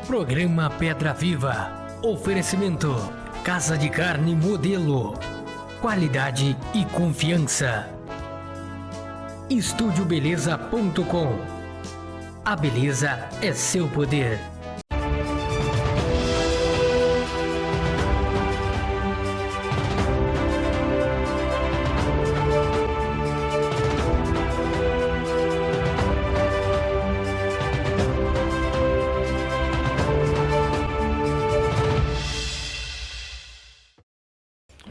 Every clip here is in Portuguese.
Programa Pedra Viva. Oferecimento: Casa de Carne Modelo. Qualidade e confiança. Estudiobeleza.com. A beleza é seu poder.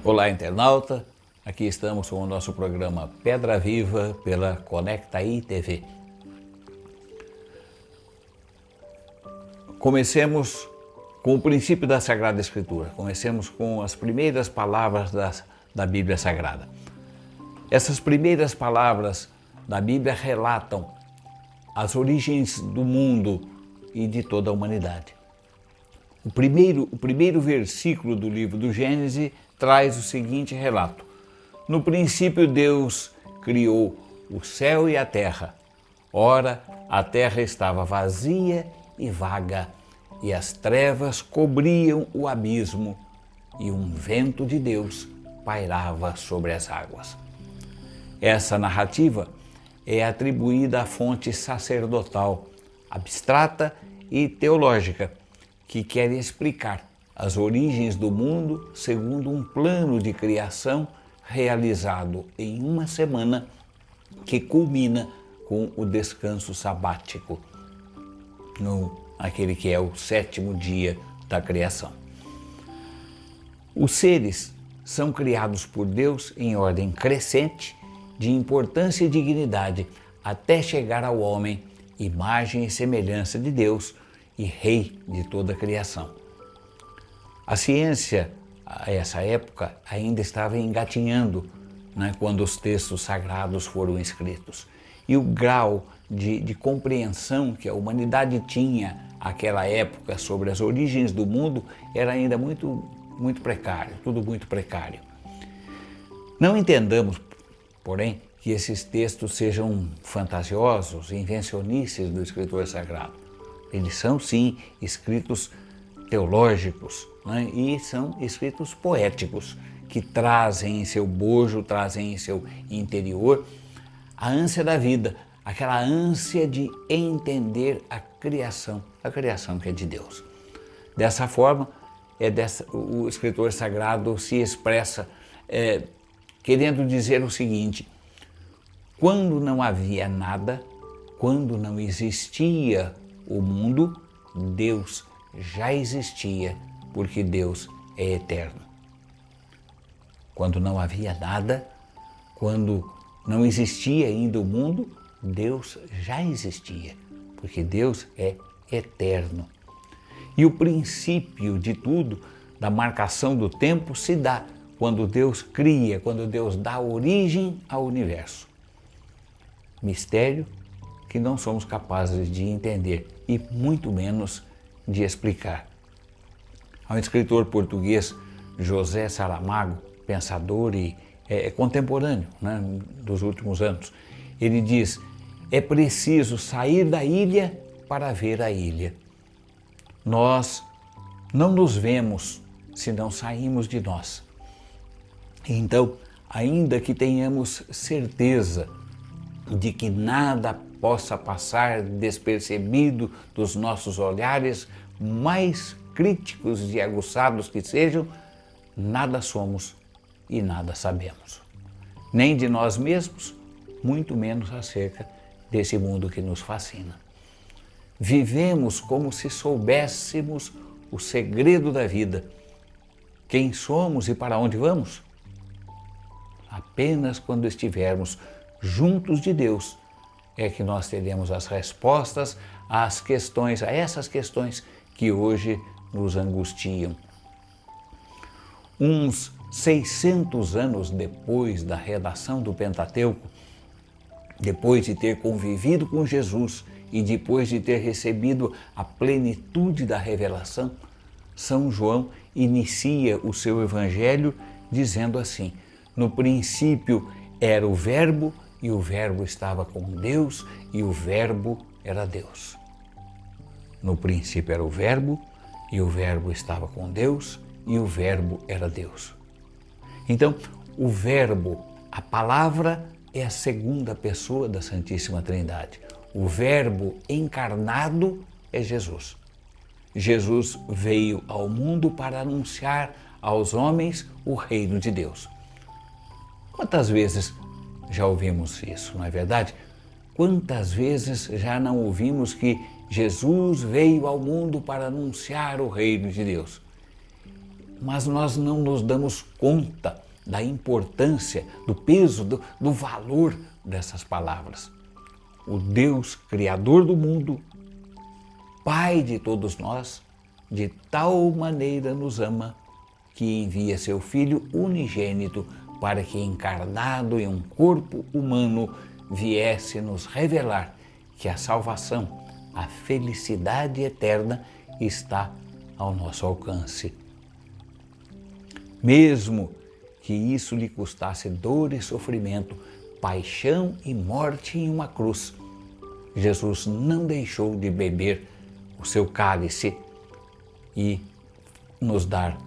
Olá, internauta, aqui estamos com o nosso programa Pedra Viva pela Conectaí TV. Comecemos com o princípio da Sagrada Escritura, comecemos com as primeiras palavras da Bíblia Sagrada. Essas primeiras palavras da Bíblia relatam as origens do mundo e de toda a humanidade. O primeiro versículo do livro do Gênesis traz o seguinte relato: no princípio Deus criou o céu e a terra. Ora, a terra estava vazia e vaga, e as trevas cobriam o abismo, e um vento de Deus pairava sobre as águas. Essa narrativa é atribuída à fonte sacerdotal, abstrata e teológica, que quer explicar as origens do mundo segundo um plano de criação realizado em uma semana que culmina com o descanso sabático, aquele que é o sétimo dia da criação. Os seres são criados por Deus em ordem crescente de importância e dignidade até chegar ao homem, imagem e semelhança de Deus e Rei de toda a criação. A ciência, a essa época, ainda estava engatinhando, quando os textos sagrados foram escritos. E o grau de compreensão que a humanidade tinha naquela época sobre as origens do mundo era ainda muito precário, tudo muito precário. Não entendamos, porém, que esses textos sejam fantasiosos, invencionices do escritor sagrado. Eles são, sim, escritos teológicos, e são escritos poéticos, que trazem em seu bojo, trazem em seu interior a ânsia da vida, aquela ânsia de entender a criação que é de Deus. Dessa forma, o escritor sagrado se expressa querendo dizer o seguinte: quando não havia nada, quando não existia o mundo, Deus já existia, porque Deus é eterno. Quando não havia nada, quando não existia ainda o mundo, Deus já existia, porque Deus é eterno. E o princípio de tudo, da marcação do tempo, se dá quando Deus cria, quando Deus dá origem ao universo. Mistério que não somos capazes de entender e muito menos de explicar. Há um escritor português, José Saramago, pensador e contemporâneo dos últimos anos, ele diz: é preciso sair da ilha para ver a ilha. Nós não nos vemos se não saímos de nós. Então, ainda que tenhamos certeza de que nada possa passar despercebido dos nossos olhares, mais críticos e aguçados que sejam, nada somos e nada sabemos. Nem de nós mesmos, muito menos acerca desse mundo que nos fascina. Vivemos como se soubéssemos o segredo da vida. Quem somos e para onde vamos? Apenas quando estivermos juntos de Deus é que nós teremos as respostas a essas questões que hoje nos angustiam. Uns 600 anos depois da redação do Pentateuco, depois de ter convivido com Jesus e depois de ter recebido a plenitude da revelação, São João inicia o seu evangelho dizendo assim: no princípio era o Verbo, e o Verbo estava com Deus, e o Verbo era Deus. No princípio era o Verbo, e o Verbo estava com Deus, e o Verbo era Deus. Então, o Verbo, a palavra, é a segunda pessoa da Santíssima Trindade. O Verbo encarnado é Jesus. Jesus veio ao mundo para anunciar aos homens o reino de Deus. Quantas vezes já ouvimos isso, não é verdade? Quantas vezes já não ouvimos que Jesus veio ao mundo para anunciar o reino de Deus? Mas nós não nos damos conta da importância, do peso, do valor dessas palavras. O Deus Criador do mundo, Pai de todos nós, de tal maneira nos ama que envia seu Filho unigênito para que, encarnado em um corpo humano, viesse nos revelar que a salvação, a felicidade eterna está ao nosso alcance. Mesmo que isso lhe custasse dor e sofrimento, paixão e morte em uma cruz, Jesus não deixou de beber o seu cálice e nos dar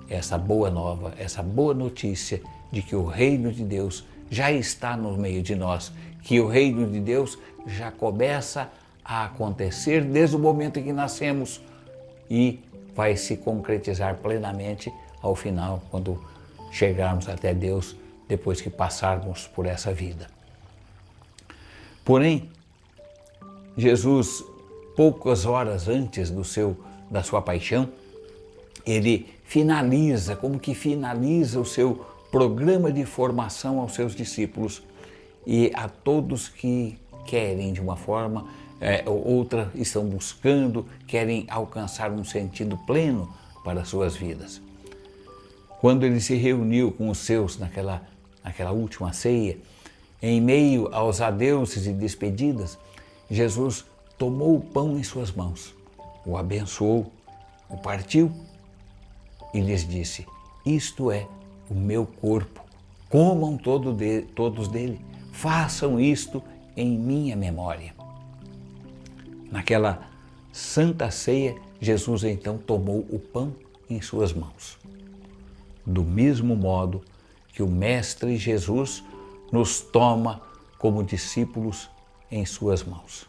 essa boa nova, essa boa notícia de que o reino de Deus já está no meio de nós, que o reino de Deus já começa a acontecer desde o momento em que nascemos e vai se concretizar plenamente ao final, quando chegarmos até Deus, depois que passarmos por essa vida. Porém, Jesus, poucas horas antes da sua paixão, ele finaliza o seu programa de formação aos seus discípulos e a todos que querem, de uma forma ou outra, estão buscando, querem alcançar um sentido pleno para as suas vidas. Quando ele se reuniu com os seus naquela última ceia, em meio aos adeuses e despedidas, Jesus tomou o pão em suas mãos, o abençoou, o partiu e lhes disse: isto é o meu corpo, comam todos dele, façam isto em minha memória. Naquela santa ceia, Jesus então tomou o pão em suas mãos. Do mesmo modo que o Mestre Jesus nos toma como discípulos em suas mãos.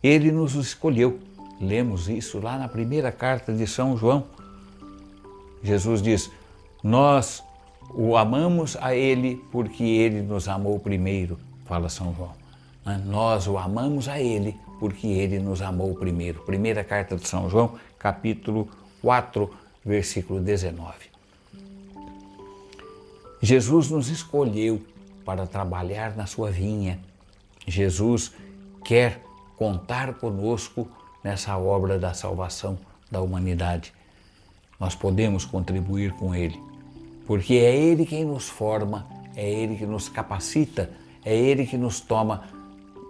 Ele nos escolheu. Lemos isso lá na primeira carta de São João. Jesus diz: nós o amamos a ele porque ele nos amou primeiro, fala São João. Nós o amamos a ele porque ele nos amou primeiro. Primeira carta de São João, capítulo 4, versículo 19. Jesus nos escolheu para trabalhar na sua vinha. Jesus quer contar conosco nessa obra da salvação da humanidade. Nós podemos contribuir com Ele, porque é Ele quem nos forma, é Ele que nos capacita, é Ele que nos toma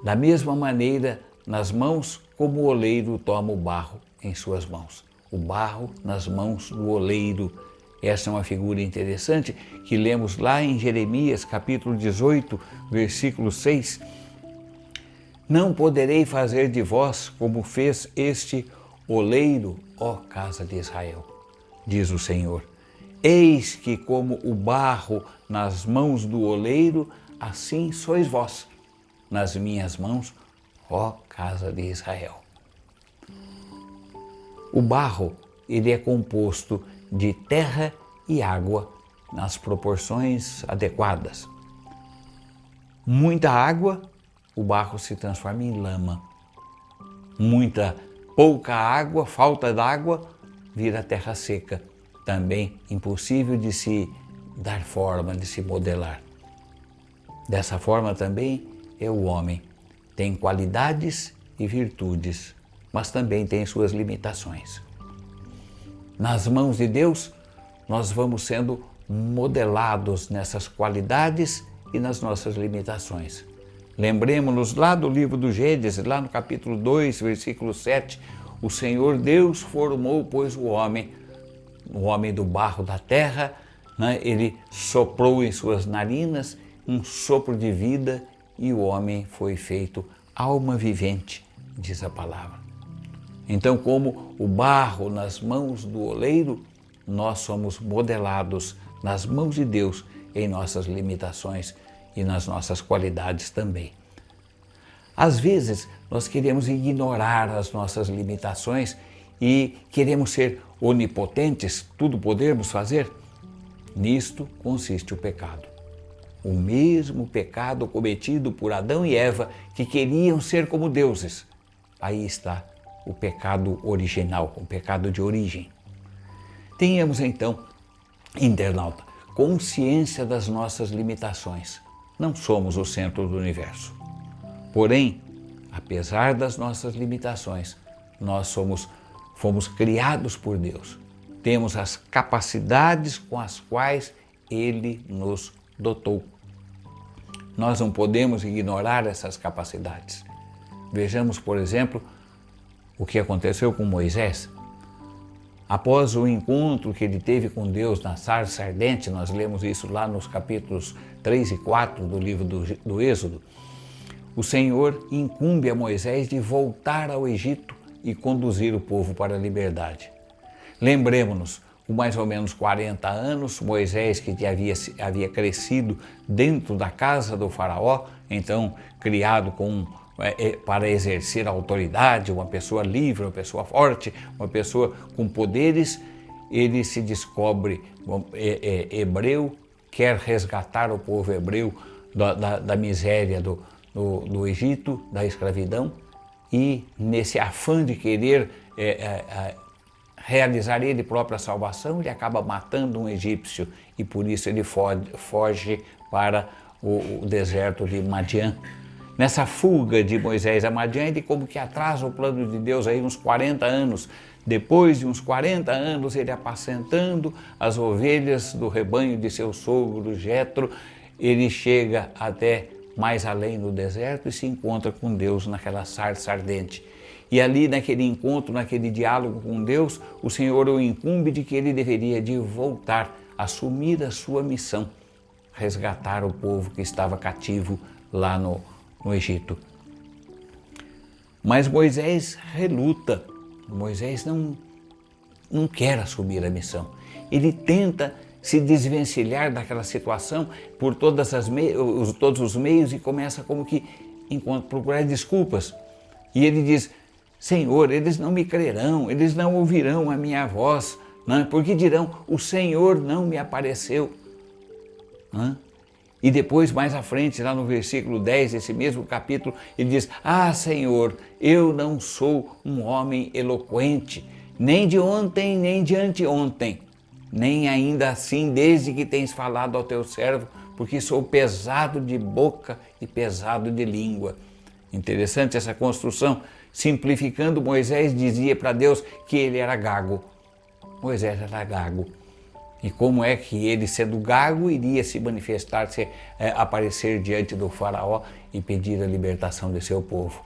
da mesma maneira nas mãos como o oleiro toma o barro em suas mãos. O barro nas mãos do oleiro. Essa é uma figura interessante que lemos lá em Jeremias, capítulo 18, versículo 6. Não poderei fazer de vós como fez este oleiro, ó casa de Israel, diz o Senhor. Eis que como o barro nas mãos do oleiro, assim sois vós nas minhas mãos, ó casa de Israel. O barro, ele é composto de terra e água nas proporções adequadas. Muita água, o barro se transforma em lama. Pouca água, falta d'água, vira terra seca. Também impossível de se dar forma, de se modelar. Dessa forma também é o homem. Tem qualidades e virtudes, mas também tem suas limitações. Nas mãos de Deus, nós vamos sendo modelados nessas qualidades e nas nossas limitações. Lembremos-nos lá do livro do Gênesis, lá no capítulo 2, versículo 7, o Senhor Deus formou, pois, o homem do barro da terra, né? Ele soprou em suas narinas um sopro de vida e o homem foi feito alma vivente, diz a palavra. Então, como o barro nas mãos do oleiro, nós somos modelados nas mãos de Deus em nossas limitações e nas nossas qualidades também. Às vezes, nós queremos ignorar as nossas limitações e queremos ser onipotentes, tudo podemos fazer. Nisto consiste o pecado. O mesmo pecado cometido por Adão e Eva, que queriam ser como deuses. Aí está o pecado original, o pecado de origem. Tenhamos então, internauta, consciência das nossas limitações. Não somos o centro do universo. Porém, apesar das nossas limitações, nós fomos criados por Deus. Temos as capacidades com as quais Ele nos dotou. Nós não podemos ignorar essas capacidades. Vejamos, por exemplo, o que aconteceu com Moisés. Após o encontro que ele teve com Deus na sarça ardente, nós lemos isso lá nos capítulos 3 e 4 do livro do Êxodo, o Senhor incumbe a Moisés de voltar ao Egito e conduzir o povo para a liberdade. Lembremos-nos, com mais ou menos 40 anos, Moisés, que havia crescido dentro da casa do faraó, então criado para exercer a autoridade, uma pessoa livre, uma pessoa forte, uma pessoa com poderes, ele se descobre hebreu, quer resgatar o povo hebreu da miséria do Egito, da escravidão, e nesse afã de querer realizar ele próprio a salvação, ele acaba matando um egípcio e por isso ele foge para o deserto de Madian. Nessa fuga de Moisés a Madian, ele como que atrasa o plano de Deus aí uns 40 anos. Depois de uns 40 anos, ele apacentando as ovelhas do rebanho de seu sogro Jetro, ele chega até mais além no deserto e se encontra com Deus naquela sarça ardente. E ali naquele encontro, naquele diálogo com Deus, o Senhor o incumbe de que ele deveria de voltar, assumir a sua missão, resgatar o povo que estava cativo lá no Egito. Mas Moisés reluta, Moisés não quer assumir a missão. Ele tenta se desvencilhar daquela situação por todos os meios e começa como que procurar desculpas. E ele diz: Senhor, eles não me crerão, eles não ouvirão a minha voz, né? Porque dirão, o Senhor não me apareceu. Né? E depois, mais à frente, lá no versículo 10 desse mesmo capítulo, ele diz: Ah, Senhor, eu não sou um homem eloquente, nem de ontem, nem de anteontem, nem ainda assim desde que tens falado ao teu servo, porque sou pesado de boca e pesado de língua. Interessante essa construção. Simplificando, Moisés dizia para Deus que ele era gago. Moisés era gago. E como é que ele, sendo gago, iria se manifestar, aparecer diante do faraó e pedir a libertação de seu povo?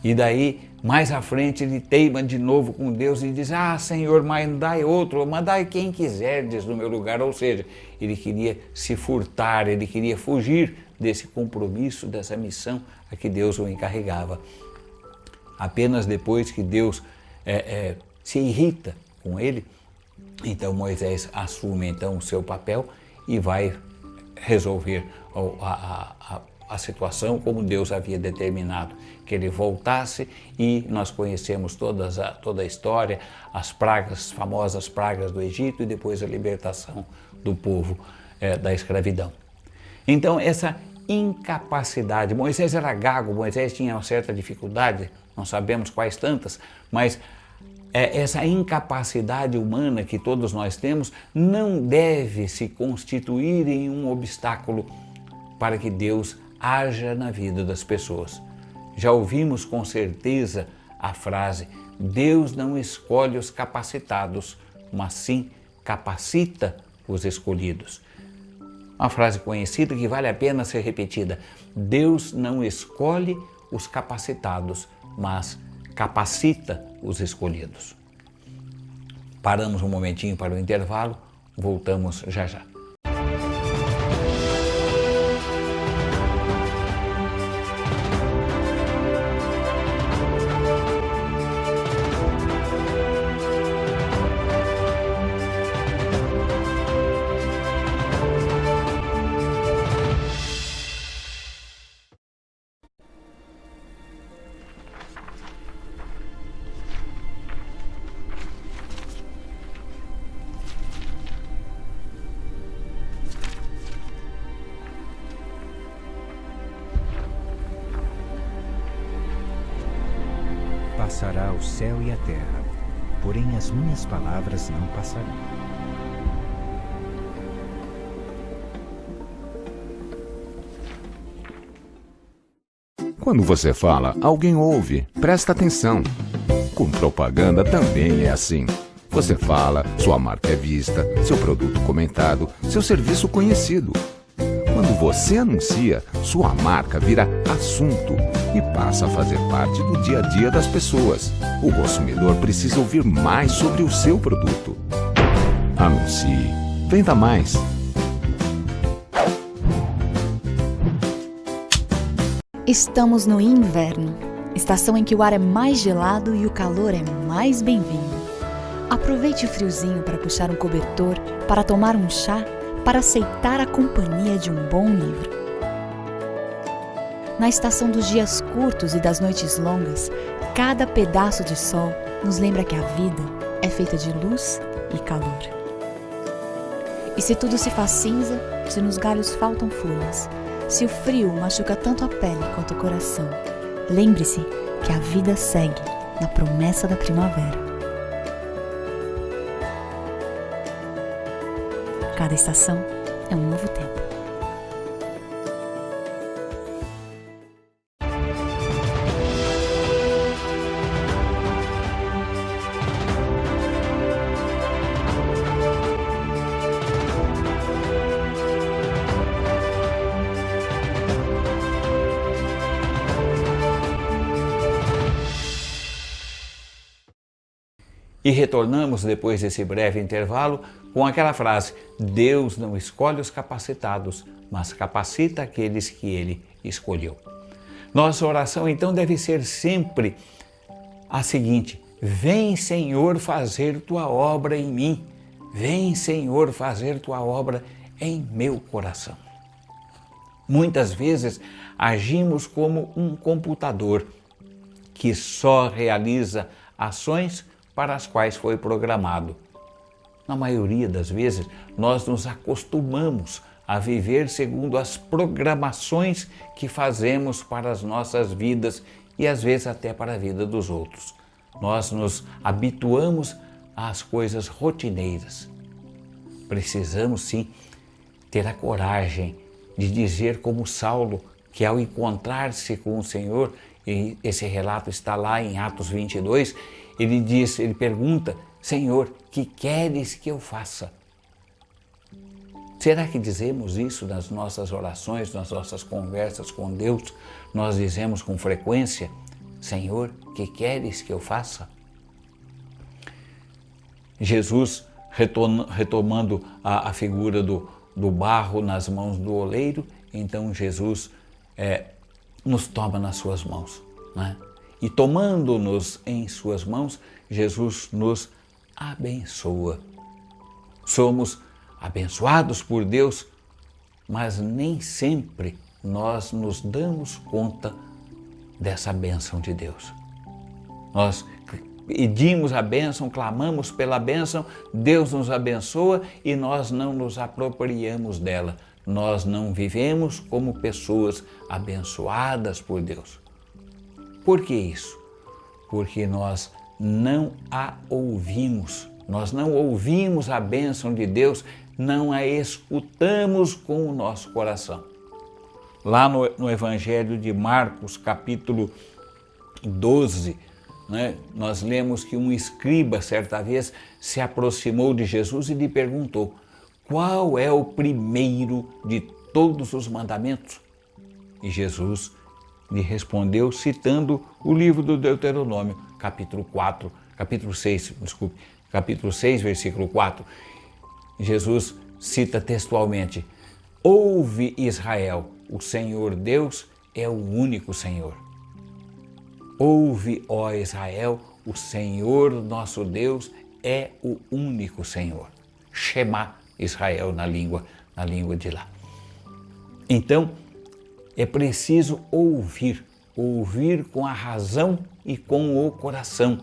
E daí, mais à frente, ele teima de novo com Deus e diz: Ah, Senhor, mandai outro, mandai quem quiserdes no meu lugar. Ou seja, ele queria se furtar, ele queria fugir desse compromisso, dessa missão a que Deus o encarregava. Apenas depois que Deus se irrita com ele, então Moisés assume então o seu papel e vai resolver a situação como Deus havia determinado, que ele voltasse, e nós conhecemos toda a história, as famosas pragas do Egito e depois a libertação do povo da escravidão. Então essa incapacidade, Moisés era gago, Moisés tinha uma certa dificuldade, não sabemos quais tantas, mas essa incapacidade humana que todos nós temos não deve se constituir em um obstáculo para que Deus haja na vida das pessoas. Já ouvimos com certeza a frase: Deus não escolhe os capacitados, mas sim capacita os escolhidos. Uma frase conhecida que vale a pena ser repetida: Deus não escolhe os capacitados, mas capacita os escolhidos. Paramos um momentinho para o intervalo, voltamos já já. passará o céu e a terra, porém as minhas palavras não passarão. Quando você fala, alguém ouve, presta atenção. Com propaganda também é assim. Você fala, sua marca é vista, seu produto comentado, seu serviço conhecido. Quando você anuncia, sua marca vira assunto e passa a fazer parte do dia a dia das pessoas. O consumidor precisa ouvir mais sobre o seu produto. Anuncie. Venda mais. Estamos no inverno, estação em que o ar é mais gelado e o calor é mais bem-vindo. Aproveite o friozinho para puxar um cobertor, para tomar um chá, para aceitar a companhia de um bom livro. Na estação dos dias curtos e das noites longas, cada pedaço de sol nos lembra que a vida é feita de luz e calor. E se tudo se faz cinza, se nos galhos faltam folhas, se o frio machuca tanto a pele quanto o coração, lembre-se que a vida segue na promessa da primavera. Cada estação é um novo tempo. E retornamos depois desse breve intervalo com aquela frase: Deus não escolhe os capacitados, mas capacita aqueles que Ele escolheu. Nossa oração então deve ser sempre a seguinte: vem, Senhor, fazer tua obra em mim. Vem, Senhor, fazer tua obra em meu coração. Muitas vezes agimos como um computador que só realiza ações para as quais foi programado. Na maioria das vezes, nós nos acostumamos a viver segundo as programações que fazemos para as nossas vidas e às vezes até para a vida dos outros. Nós nos habituamos às coisas rotineiras. Precisamos sim ter a coragem de dizer como Saulo, que ao encontrar-se com o Senhor, e esse relato está lá em Atos 22, ele pergunta: Senhor, que queres que eu faça? Será que dizemos isso nas nossas orações, nas nossas conversas com Deus? Nós dizemos com frequência: Senhor, que queres que eu faça? Jesus, retomando a figura do barro nas mãos do oleiro, então Jesus nos toma nas suas mãos, né? E tomando-nos em suas mãos, Jesus nos abençoa. Somos abençoados por Deus, mas nem sempre nós nos damos conta dessa bênção de Deus. Nós pedimos a bênção, clamamos pela bênção, Deus nos abençoa e nós não nos apropriamos dela. Nós não vivemos como pessoas abençoadas por Deus. Por que isso? Porque nós não a ouvimos. Nós não ouvimos a bênção de Deus, não a escutamos com o nosso coração. Lá no Evangelho de Marcos, capítulo 12, né, nós lemos que um escriba, certa vez, se aproximou de Jesus e lhe perguntou: qual é o primeiro de todos os mandamentos? E Jesus lhe respondeu citando o livro do Deuteronômio, capítulo 6, versículo 4. Jesus cita textualmente: ouve, Israel, o Senhor Deus é o único Senhor. Ouve, ó Israel, o Senhor nosso Deus é o único Senhor. Shema Israel na língua de lá. Então, é preciso ouvir com a razão e com o coração,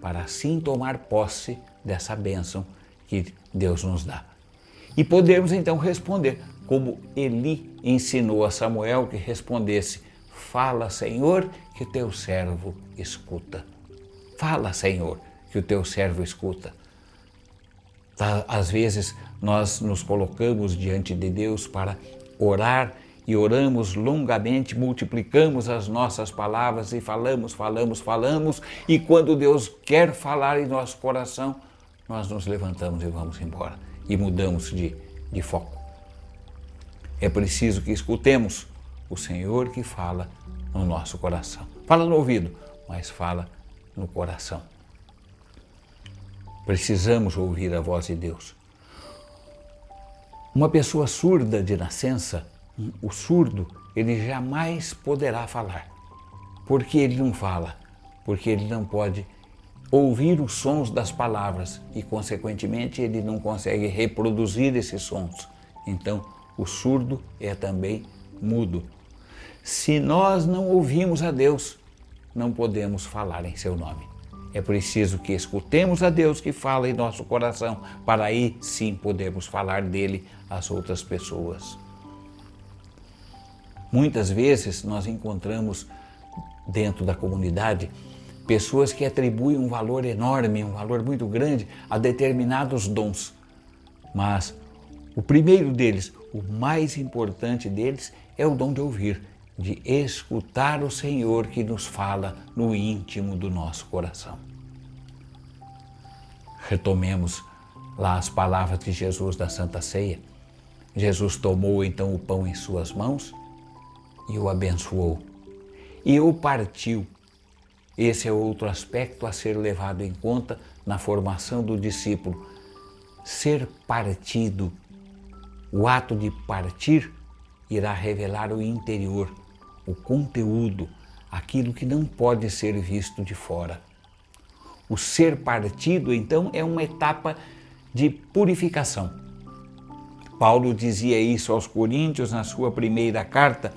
para assim tomar posse dessa bênção que Deus nos dá. E podemos então responder, como Eli ensinou a Samuel que respondesse: fala, Senhor, que o teu servo escuta. Fala, Senhor, que o teu servo escuta. Às vezes nós nos colocamos diante de Deus para orar e oramos longamente, multiplicamos as nossas palavras e falamos, e quando Deus quer falar em nosso coração, nós nos levantamos e vamos embora e mudamos de foco. É preciso que escutemos o Senhor que fala no nosso coração. Fala no ouvido, mas fala no coração. Precisamos ouvir a voz de Deus. Uma pessoa surda de nascença, o surdo, ele jamais poderá falar. Por que ele não fala? Porque ele não pode ouvir os sons das palavras e, consequentemente, ele não consegue reproduzir esses sons. Então, o surdo é também mudo. Se nós não ouvimos a Deus, não podemos falar em seu nome. É preciso que escutemos a Deus que fala em nosso coração, para aí sim podermos falar dele às outras pessoas. Muitas vezes nós encontramos dentro da comunidade pessoas que atribuem um valor enorme, um valor muito grande a determinados dons. Mas o primeiro deles, o mais importante deles, é o dom de ouvir, de escutar o Senhor que nos fala no íntimo do nosso coração. Retomemos lá as palavras de Jesus da Santa Ceia. Jesus tomou então o pão em suas mãos e o abençoou e o partiu. Esse é outro aspecto a ser levado em conta na formação do discípulo. Ser partido. O ato de partir irá revelar o interior, o conteúdo, aquilo que não pode ser visto de fora. O ser partido, então, é uma etapa de purificação. Paulo dizia isso aos Coríntios na sua primeira carta.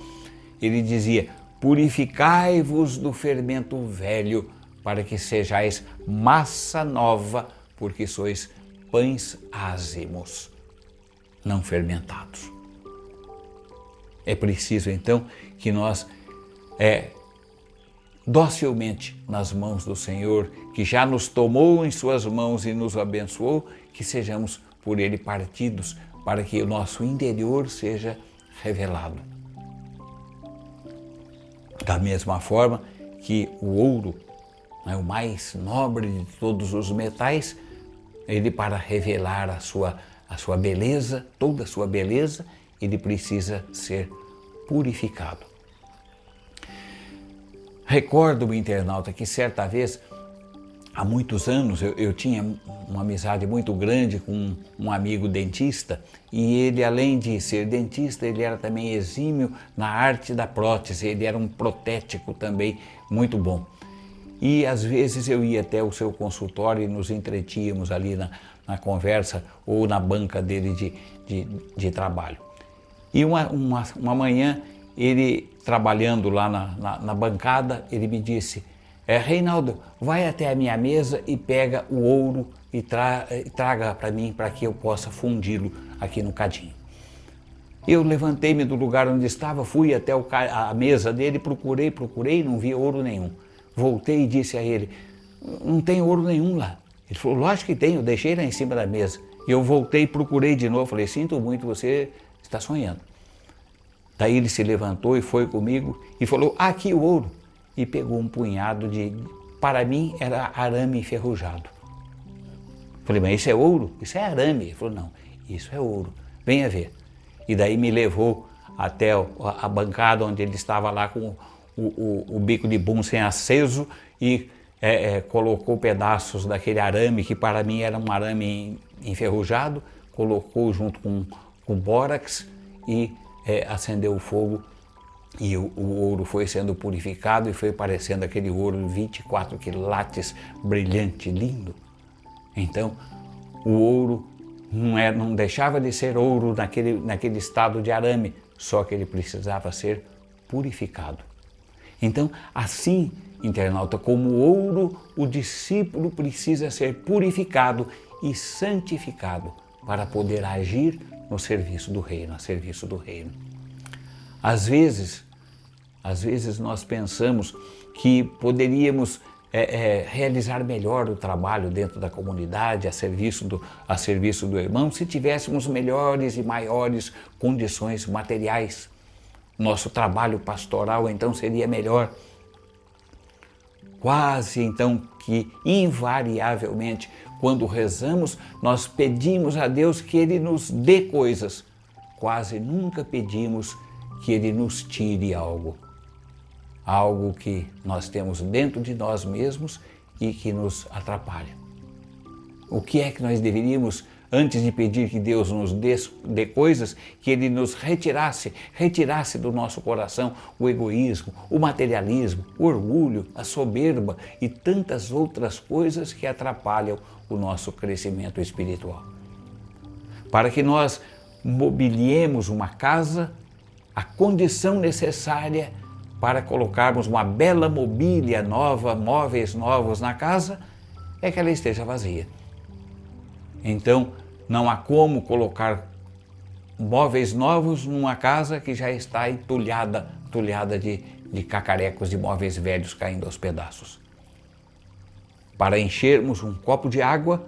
Ele dizia: purificai-vos do fermento velho, para que sejais massa nova, porque sois pães ázimos, não fermentados. É preciso, então, que nós, docilmente nas mãos do Senhor, que já nos tomou em suas mãos e nos abençoou, que sejamos por Ele partidos, para que o nosso interior seja revelado. Da mesma forma que o ouro, o mais nobre de todos os metais, ele, para revelar a sua beleza, toda a sua beleza, ele precisa ser purificado. Recordo-me, internauta, que certa vez, há muitos anos, eu tinha uma amizade muito grande com um amigo dentista, e ele, além de ser dentista, ele era também exímio na arte da prótese, ele era um protético também muito bom. E às vezes eu ia até o seu consultório e nos entretínhamos ali na conversa ou na banca dele de trabalho. E uma manhã, ele trabalhando lá na bancada, ele me disse: Reinaldo, vai até a minha mesa e pega o ouro e traga para mim, para que eu possa fundi-lo aqui no cadinho. Eu levantei-me do lugar onde estava, fui até a mesa dele, procurei e não vi ouro nenhum. Voltei e disse a ele: não tem ouro nenhum lá. Ele falou: lógico que tem, eu deixei lá em cima da mesa. E eu voltei, procurei de novo, falei: sinto muito, você está sonhando. Daí ele se levantou e foi comigo e falou: aqui o ouro. E pegou um punhado para mim era arame enferrujado. Falei: mas isso é ouro? Isso é arame. Ele falou: não, isso é ouro, venha ver. E daí me levou até a bancada onde ele estava lá com o bico de bunsen aceso e colocou pedaços daquele arame, que para mim era um arame enferrujado, colocou junto com bórax e acendeu o fogo. E o ouro foi sendo purificado e foi parecendo aquele ouro 24 quilates, brilhante, lindo. Então, o ouro não deixava de ser ouro naquele estado de arame, só que ele precisava ser purificado. Então, assim, internauta, como o ouro, o discípulo precisa ser purificado e santificado para poder agir no serviço do reino, a serviço do reino. Às vezes nós pensamos que poderíamos realizar melhor o trabalho dentro da comunidade, a serviço do irmão, se tivéssemos melhores e maiores condições materiais. Nosso trabalho pastoral então seria melhor. Quase então que invariavelmente, quando rezamos, nós pedimos a Deus que Ele nos dê coisas. Quase nunca pedimos que Ele nos tire algo. Algo que nós temos dentro de nós mesmos e que nos atrapalha. O que é que nós deveríamos, antes de pedir que Deus nos dê coisas, que Ele nos retirasse do nosso coração o egoísmo, o materialismo, o orgulho, a soberba e tantas outras coisas que atrapalham o nosso crescimento espiritual. Para que nós mobiliemos uma casa, a condição necessária para colocarmos uma bela mobília nova, móveis novos na casa, é que ela esteja vazia. Então, não há como colocar móveis novos numa casa que já está entulhada de cacarecos de móveis velhos caindo aos pedaços. Para enchermos um copo de água,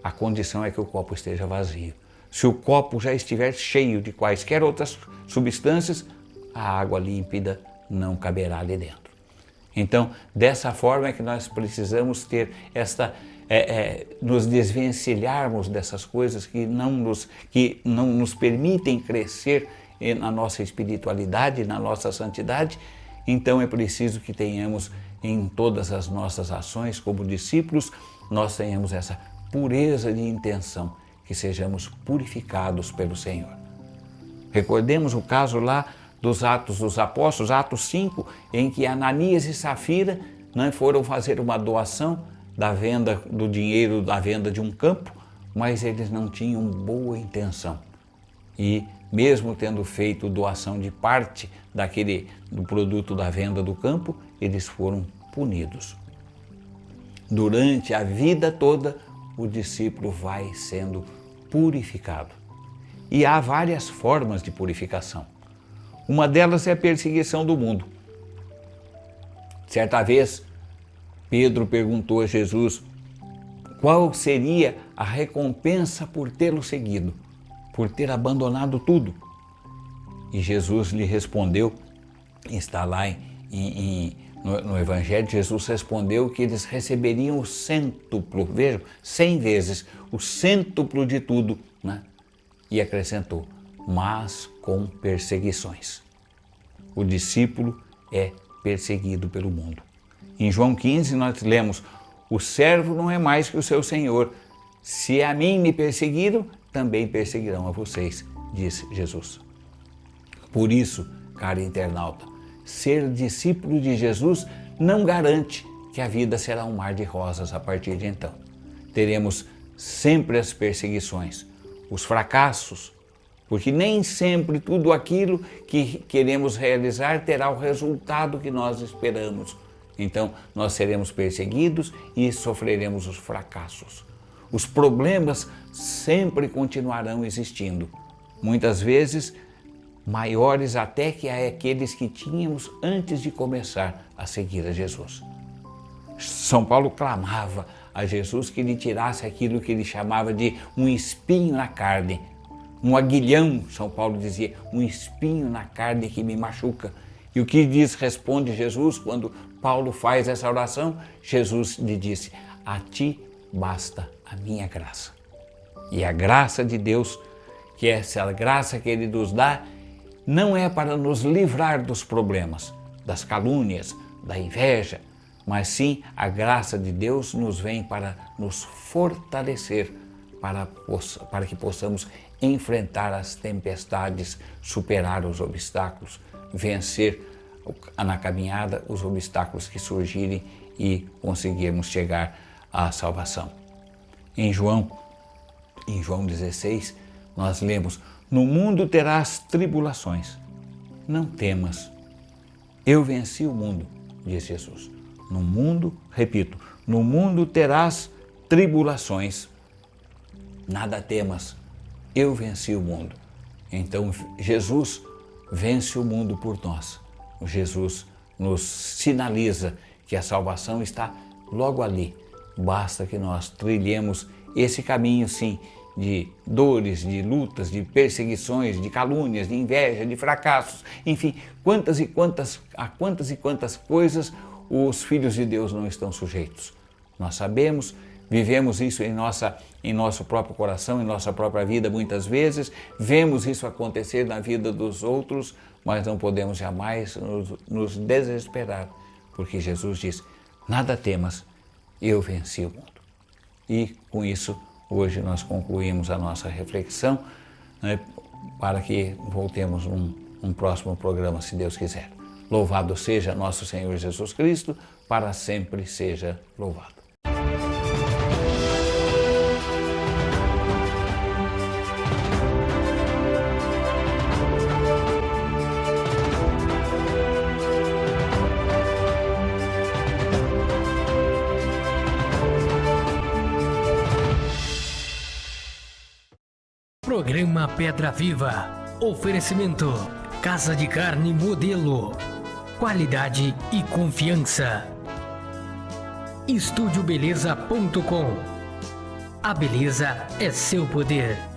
a condição é que o copo esteja vazio. Se o copo já estiver cheio de quaisquer outras substâncias, a água límpida não caberá ali dentro. Então, dessa forma é que nós precisamos ter nos desvencilharmos dessas coisas que não nos permitem crescer na nossa espiritualidade, na nossa santidade. Então é preciso que tenhamos em todas as nossas ações como discípulos, nós tenhamos essa pureza de intenção, que sejamos purificados pelo Senhor. Recordemos o caso lá dos Atos dos Apóstolos, Atos 5, em que Ananias e Safira foram fazer uma doação da venda do dinheiro da venda de um campo, mas eles não tinham boa intenção. E mesmo tendo feito doação de parte do produto da venda do campo, eles foram punidos. Durante a vida toda, o discípulo vai sendo purificado. E há várias formas de purificação. Uma delas é a perseguição do mundo. Certa vez, Pedro perguntou a Jesus qual seria a recompensa por tê-lo seguido, por ter abandonado tudo. E Jesus lhe respondeu, está lá no Evangelho, Jesus respondeu que eles receberiam o cêntuplo, vejam, 100 vezes, o cêntuplo de tudo, né? E acrescentou, mas com perseguições. O discípulo é perseguido pelo mundo. Em João 15 nós lemos, o servo não é mais que o seu senhor. Se a mim me perseguiram, também perseguirão a vocês, disse Jesus. Por isso, caro internauta, ser discípulo de Jesus não garante que a vida será um mar de rosas a partir de então. Teremos sempre as perseguições, os fracassos, porque nem sempre tudo aquilo que queremos realizar terá o resultado que nós esperamos. Então, nós seremos perseguidos e sofreremos os fracassos. Os problemas sempre continuarão existindo, muitas vezes maiores até que aqueles que tínhamos antes de começar a seguir a Jesus. São Paulo clamava a Jesus que lhe tirasse aquilo que ele chamava de um espinho na carne, um aguilhão, São Paulo dizia, um espinho na carne que me machuca. E o que responde Jesus quando Paulo faz essa oração? Jesus lhe disse, a ti basta a minha graça. E a graça de Deus, que é essa graça que Ele nos dá, não é para nos livrar dos problemas, das calúnias, da inveja, mas sim a graça de Deus nos vem para nos fortalecer, para que possamos enfrentar as tempestades, superar os obstáculos, vencer na caminhada os obstáculos que surgirem e conseguirmos chegar à salvação. Em João 16, nós lemos, no mundo terás tribulações, não temas, eu venci o mundo, diz Jesus. No mundo, repito, no mundo terás tribulações, nada temas, eu venci o mundo. Então Jesus vence o mundo por nós. Jesus nos sinaliza que a salvação está logo ali. Basta que nós trilhemos esse caminho, sim, de dores, de lutas, de perseguições, de calúnias, de inveja, de fracassos, enfim, a quantas e quantas coisas os filhos de Deus não estão sujeitos. Nós sabemos, vivemos isso em nosso próprio coração, em nossa própria vida muitas vezes, vemos isso acontecer na vida dos outros, mas não podemos jamais nos desesperar, porque Jesus diz, nada temas, eu venci o mundo. E com isso, hoje nós concluímos a nossa reflexão, né, para que voltemos num próximo programa, se Deus quiser. Louvado seja nosso Senhor Jesus Cristo, para sempre seja louvado. Programa Pedra Viva. Oferecimento: Casa de Carne Modelo. Qualidade e confiança. EstúdioBeleza.com. A beleza é seu poder.